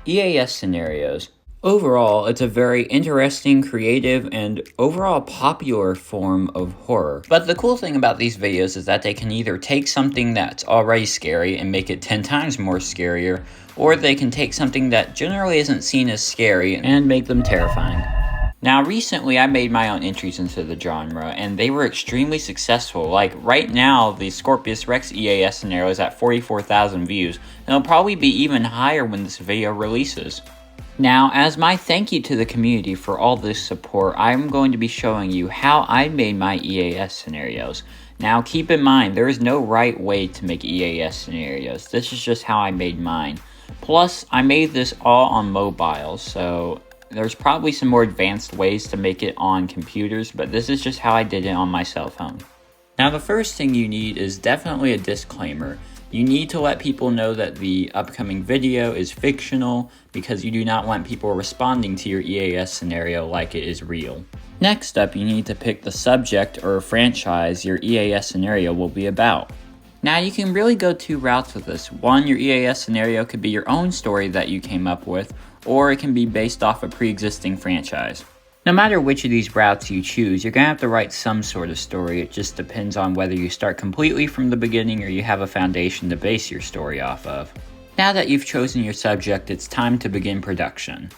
EAS scenarios. Overall, it's a very interesting, creative, and overall popular form of horror. But the cool thing about these videos is that they can either take something that's already scary and make it 10 times more scarier, or they can take something that generally isn't seen as scary and make them terrifying. Now recently I made my own entries into the genre and they were extremely successful. Like right now the Scorpius Rex EAS Scenario is at 44,000 views and it'll probably be even higher when this video releases. Now as my thank you to the community for all this support, I'm going to be showing you how I made my EAS scenarios. Now keep in mind there is no right way to make EAS scenarios, this is just how I made mine. Plus I made this all on mobile, so there's probably some more advanced ways to make it on computers, but this is just how I did it on my cell phone. Now the first thing you need is definitely a disclaimer. You need to let people know that the upcoming video is fictional because you do not want people responding to your EAS scenario like it is real. Next up, you need to pick the subject or franchise your EAS scenario will be about. Now you can really go two routes with this. One, your EAS scenario could be your own story that you came up with, or it can be based off a pre-existing franchise. No matter which of these routes you choose, you're going to have to write some sort of story. It just depends on whether you start completely from the beginning or you have a foundation to base your story off of. Now that you've chosen your subject, it's time to begin production.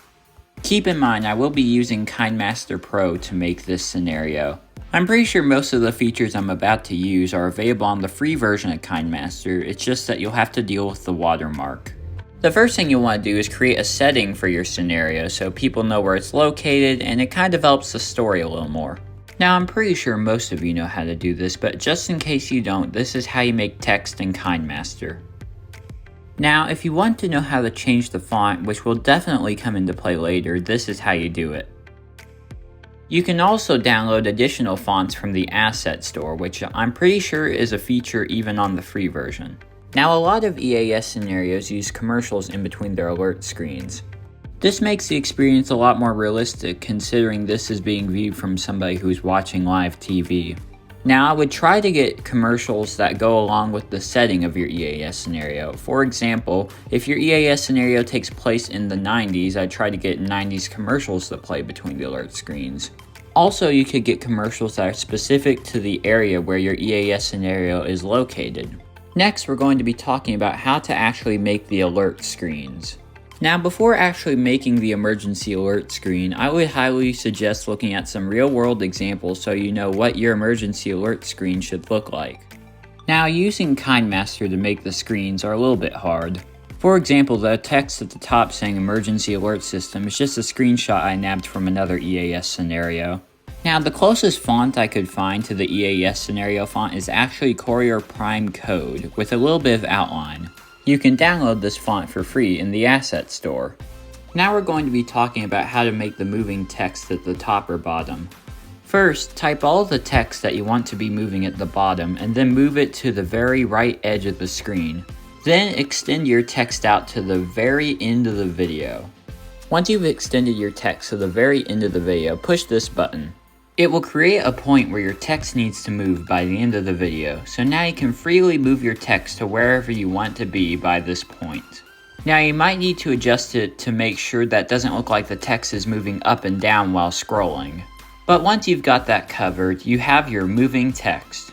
Keep in mind, I will be using KineMaster Pro to make this scenario. I'm pretty sure most of the features I'm about to use are available on the free version of KineMaster, it's just that you'll have to deal with the watermark. The first thing you'll want to do is create a setting for your scenario so people know where it's located and it kind of develops the story a little more. Now I'm pretty sure most of you know how to do this, but just in case you don't, this is how you make text in KineMaster. Now if you want to know how to change the font, which will definitely come into play later, this is how you do it. You can also download additional fonts from the asset store, which I'm pretty sure is a feature even on the free version. Now a lot of EAS scenarios use commercials in between their alert screens. This makes the experience a lot more realistic considering this is being viewed from somebody who's watching live TV. Now I would try to get commercials that go along with the setting of your EAS scenario. For example, if your EAS scenario takes place in the 90s, I'd try to get 90s commercials that play between the alert screens. Also, you could get commercials that are specific to the area where your EAS scenario is located. Next, we're going to be talking about how to actually make the alert screens. Now, before actually making the emergency alert screen, I would highly suggest looking at some real-world examples so you know what your emergency alert screen should look like. Now, using KineMaster to make the screens are a little bit hard. For example, the text at the top saying emergency alert system is just a screenshot I nabbed from another EAS scenario. Now, the closest font I could find to the EAS scenario font is actually Courier Prime Code with a little bit of outline. You can download this font for free in the asset store. Now we're going to be talking about how to make the moving text at the top or bottom. First, type all of the text that you want to be moving at the bottom and then move it to the very right edge of the screen. Then extend your text out to the very end of the video. Once you've extended your text to the very end of the video, push this button. It will create a point where your text needs to move by the end of the video, so now you can freely move your text to wherever you want to be by this point. Now you might need to adjust it to make sure that doesn't look like the text is moving up and down while scrolling. But once you've got that covered, you have your moving text.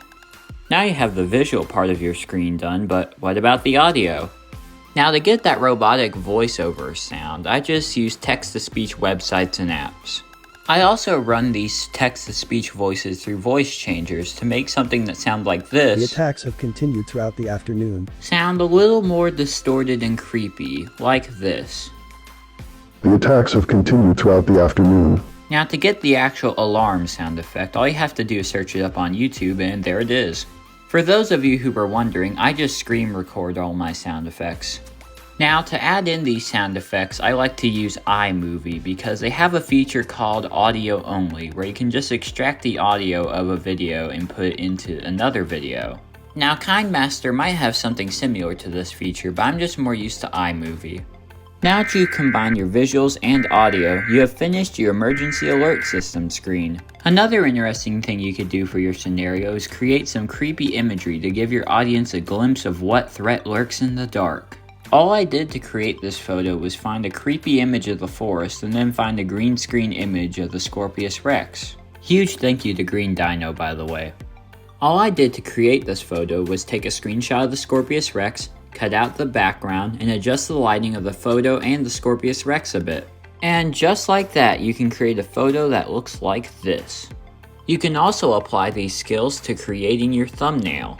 Now you have the visual part of your screen done, but what about the audio? Now to get that robotic voiceover sound, I just use text-to-speech websites and apps. I also run these text-to-speech voices through voice changers to make something that sounds like this. The attacks have continued throughout the afternoon. Sound a little more distorted and creepy, like this. The attacks have continued throughout the afternoon. Now to get the actual alarm sound effect, all you have to do is search it up on YouTube and there it is. For those of you who were wondering, I just screen record all my sound effects. Now to add in these sound effects, I like to use iMovie because they have a feature called audio only where you can just extract the audio of a video and put it into another video. Now KineMaster might have something similar to this feature, but I'm just more used to iMovie. Now that you combine your visuals and audio, you have finished your emergency alert system screen. Another interesting thing you could do for your scenario is create some creepy imagery to give your audience a glimpse of what threat lurks in the dark. All I did to create this photo was find a creepy image of the forest and then find a green screen image of the Scorpius Rex. Huge thank you to Green Dino, by the way. All I did to create this photo was take a screenshot of the Scorpius Rex, cut out the background, and adjust the lighting of the photo and the Scorpius Rex a bit. And just like that, you can create a photo that looks like this. You can also apply these skills to creating your thumbnail.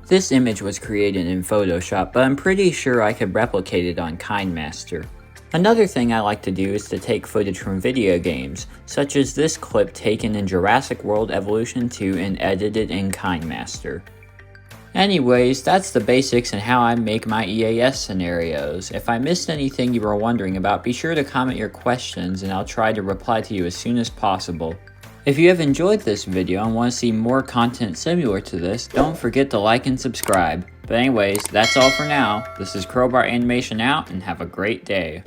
This image was created in Photoshop, but I'm pretty sure I could replicate it on KineMaster. Another thing I like to do is to take footage from video games, such as this clip taken in Jurassic World Evolution 2 and edited in KineMaster. Anyways, that's the basics and how I make my EAS scenarios. If I missed anything you were wondering about, be sure to comment your questions and I'll try to reply to you as soon as possible. If you have enjoyed this video and want to see more content similar to this, don't forget to like and subscribe. But anyways, that's all for now. This is Crowebar Animation out, and have a great day.